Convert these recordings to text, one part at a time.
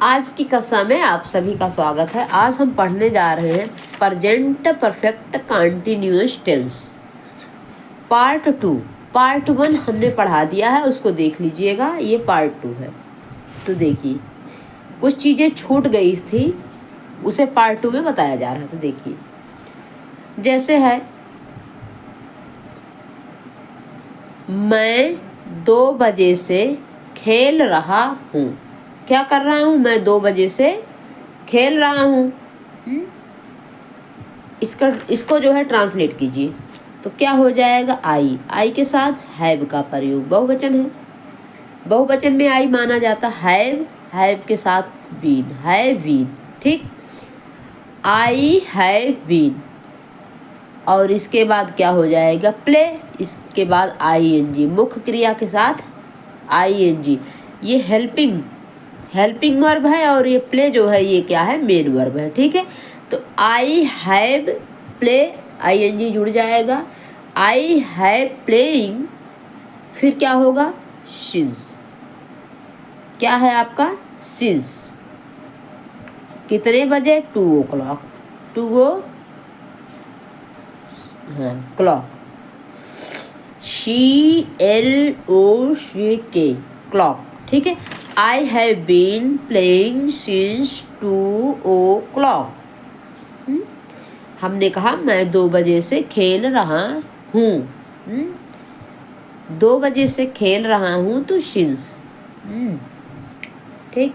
आज की कक्षा में आप सभी का स्वागत है। आज हम पढ़ने जा रहे हैं present perfect continuous tense part 2। Part 1 हमने पढ़ा दिया है, उसको देख लीजिएगा। ये पार्ट 2 है। तो देखिए, कुछ चीज़ें छूट गई थी, उसे पार्ट 2 में बताया जा रहा था। देखिए, जैसे है मैं 2 बजे से खेल रहा हूँ। क्या कर रहा हूँ? मैं 2 बजे से खेल रहा हूँ। इसको जो है ट्रांसलेट कीजिए तो क्या हो जाएगा? आई के साथ हैव का प्रयोग, बहुवचन है। बहुवचन में आई माना जाता हैव के साथ बीन, हैव बीन। ठीक, आई हैव बीन। और इसके बाद क्या हो जाएगा? प्ले। इसके बाद आईएनजी, मुख्य क्रिया के साथ आईएनजी। ये हेल्पिंग वर्ब है और ये प्ले जो है ये क्या है? मेन वर्ब है। ठीक है, तो आई हैव प्ले, आईएनजी जुड़ जाएगा। आई हैव प्लेइंग, फिर क्या होगा? सिंस। क्या है आपका? सिंस। कितने बजे? 2 o'clock। 2 clock, CLOCK, clock. ठीक है, I have been playing since 2 o'clock। हमने कहा मैं 2 बजे से खेल रहा हूँ। 2 बजे से खेल रहा हूँ तो सिंस। ठीक,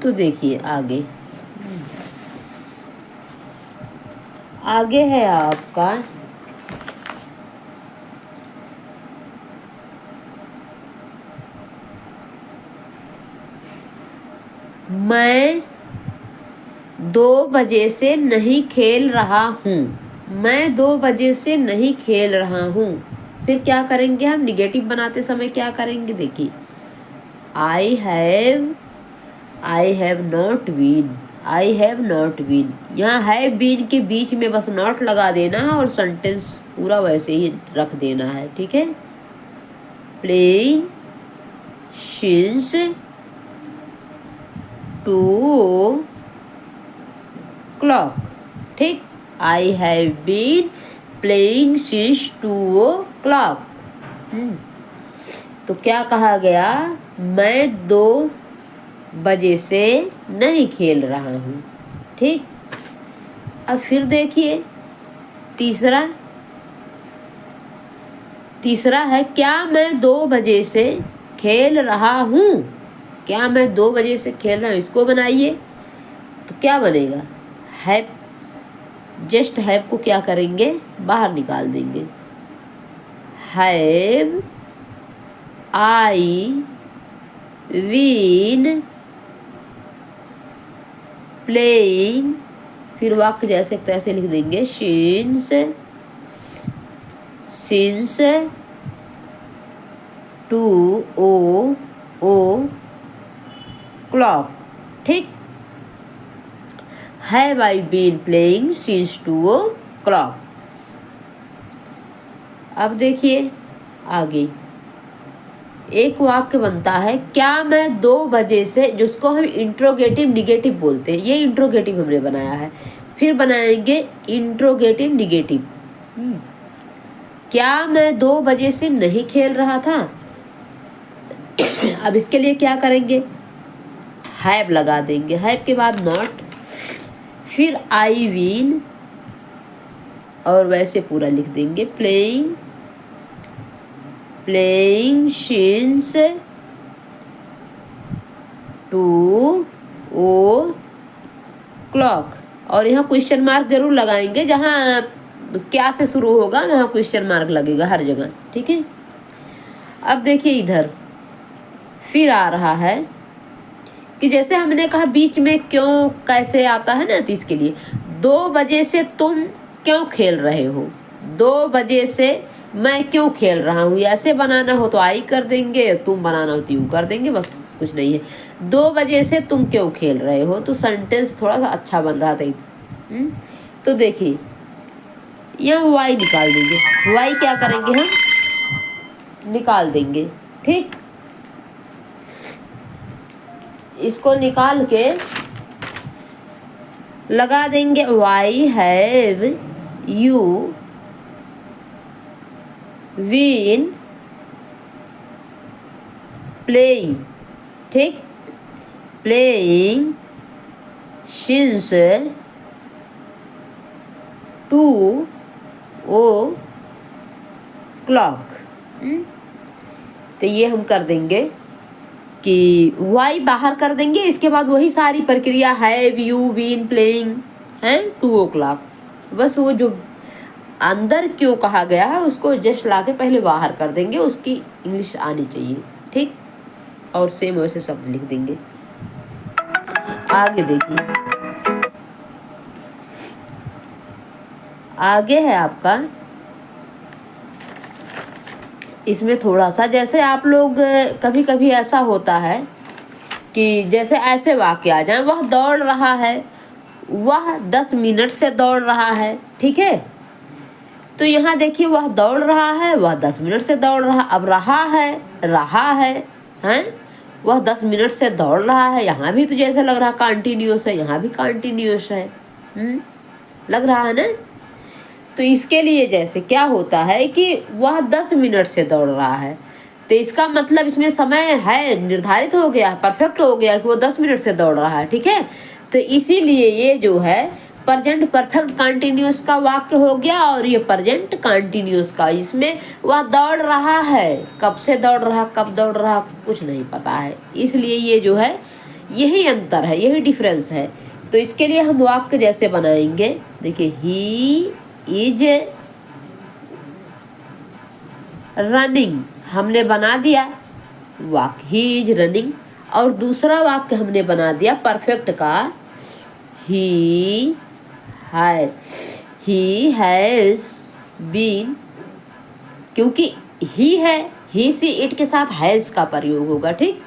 तो देखिए आगे है आपका मैं 2 बजे से नहीं खेल रहा हूँ। मैं 2 बजे से नहीं खेल रहा हूँ। फिर क्या करेंगे हम? निगेटिव बनाते समय क्या करेंगे? देखिए, I have not been, I have not been. यहाँ हैव बीन के बीच में बस नॉट लगा देना है और सेंटेंस पूरा वैसे ही रख देना है। ठीक है, प्लेइंग सिंस 2 o'clock। ठीक, I have been playing since 2 o'clock। तो क्या कहा गया? मैं 2 बजे से नहीं खेल रहा हूँ। ठीक, अब फिर देखिए तीसरा है क्या मैं 2 बजे से खेल रहा हूँ। क्या मैं 2 बजे से खेल रहा हूँ, इसको बनाइए तो क्या बनेगा? हैव, जस्ट हैव को क्या करेंगे? बाहर निकाल देंगे। हैव आई बीन प्लेइंग, फिर वाक्य जैसे तैसे लिख देंगे सिंस 2 o'clock। ठीक, have I been playing since 2 o'clock। अब देखिए आगे एक वाक्य बनता है क्या मैं 2 बजे से, जिसको हम इंट्रोगेटिव निगेटिव बोलते हैं। ये इंट्रोगेटिव हमने बनाया है, फिर बनाएंगे इंट्रोगेटिव निगेटिव। क्या मैं 2 बजे से नहीं खेल रहा था। अब इसके लिए क्या करेंगे? हैव लगा देंगे, हैव के बाद नॉट, फिर आई विल और वैसे पूरा लिख देंगे प्लेइंग सिंस 2 o'clock। और यहाँ क्वेश्चन मार्क जरूर लगाएंगे, जहाँ क्या से शुरू होगा वहाँ क्वेश्चन मार्क लगेगा हर जगह। ठीक है, अब देखिए इधर फिर आ रहा है कि जैसे हमने कहा बीच में क्यों कैसे आता है ना, तो इसके लिए 2 बजे से तुम क्यों खेल रहे हो। 2 बजे से मैं क्यों खेल रहा हूँ, ऐसे बनाना हो तो आई कर देंगे, तुम बनाना हो तो यू कर देंगे, बस कुछ नहीं है। 2 बजे से तुम क्यों खेल रहे हो, तो सेंटेंस थोड़ा सा अच्छा बन रहा था। तो देखिए यहाँ वाई निकाल देंगे। वाई क्या करेंगे हम? निकाल देंगे। ठीक, इसको निकाल के लगा देंगे why have you been playing. ठीक, प्लेइंग सिंस 2 o'clock। तो ये हम कर देंगे कि वाई बाहर कर देंगे, इसके बाद वही सारी प्रक्रिया हैव यू बीन प्लेइंग है 2 o'clock। बस वो जो अंदर क्यों कहा गया है उसको जस्ट लाके पहले बाहर कर देंगे, उसकी इंग्लिश आनी चाहिए। ठीक, और सेम वैसे शब्द लिख देंगे। आगे देखिए, आगे है आपका, इसमें थोड़ा सा जैसे आप लोग कभी कभी ऐसा होता है कि जैसे ऐसे वाक्य आ जाए, वह दौड़ रहा है, वह 10 मिनट से दौड़ रहा है। ठीक है, तो यहाँ देखिए वह दौड़ रहा है, वह 10 मिनट से दौड़ रहा। अब रहा है हैं, वह 10 मिनट से दौड़ रहा है, यहाँ भी तो जैसे लग रहा कंटिन्यूअस है, यहाँ भी कंटिन्यूअस है। लग रहा है ना। तो इसके लिए जैसे क्या होता है कि वह 10 मिनट से दौड़ रहा है, तो इसका मतलब इसमें समय है निर्धारित हो गया, परफेक्ट हो गया कि वो 10 मिनट से दौड़ रहा है। ठीक है, तो इसीलिए ये जो है प्रेजेंट परफेक्ट कंटिन्यूअस का वाक्य हो गया, और ये प्रेजेंट कंटिन्यूअस का, इसमें वह दौड़ रहा है, कब से दौड़ रहा, कब दौड़ रहा, कुछ नहीं पता है। इसलिए ये जो है यही अंतर है, यही डिफरेंस है। तो इसके लिए हम वाक्य जैसे बनाएंगे, देखिए ही इज रनिंग, हमने बना दिया वाक्य ही इज रनिंग, और दूसरा वाक्य हमने बना दिया परफेक्ट का ही हैज बीन, क्योंकि ही है, ही सी इट के साथ हैज का प्रयोग होगा। ठीक,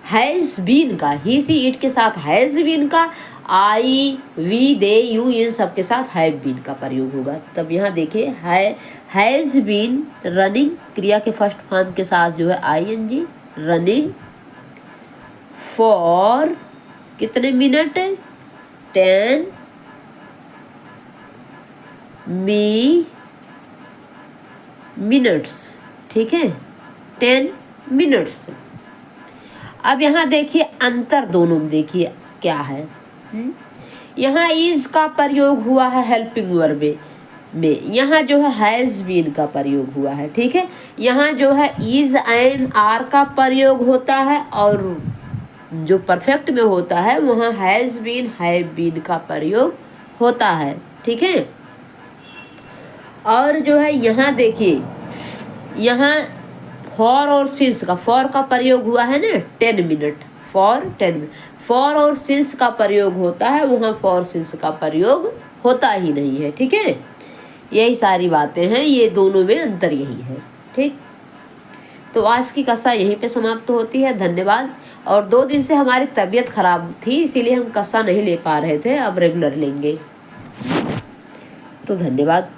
हैज बीन का, ही सी इट के साथ हैज बीन का, आई वी दे यू इन सब के साथ हैव बीन का प्रयोग होगा। तब यहाँ देखिए हैज बीन रनिंग, क्रिया के फर्स्ट फॉर्म के साथ जो है ING, रनिंग फॉर कितने मिनट, 10 मिनट्स। ठीक है, 10 मिनट्स। अब यहाँ देखिए अंतर दोनों में देखिए क्या है। यहाँ इज का प्रयोग हुआ है हेल्पिंग वर्ब में, यहाँ जो है हैज बीन का प्रयोग हुआ है। ठीक है, यहाँ जो है इज एंड आर का प्रयोग होता है, और जो परफेक्ट में होता है वहाँ हैज बीन हैव बीन का प्रयोग होता है। ठीक है, और जो है यहाँ देखिए, यहाँ फॉर और सिंस का, फॉर का प्रयोग हुआ है ना 10 मिनट, फॉर 10 मिनट, फॉर और सिंस का प्रयोग होता है, वहाँ फॉर सिंस का प्रयोग होता ही नहीं है। ठीक है, यही सारी बातें हैं, ये दोनों में अंतर यही है। ठीक, तो आज की कक्षा यहीं पे समाप्त होती है। धन्यवाद। और 2 दिन से हमारी तबीयत खराब थी, इसीलिए हम कक्षा नहीं ले पा रहे थे, अब रेगुलर लेंगे। तो धन्यवाद।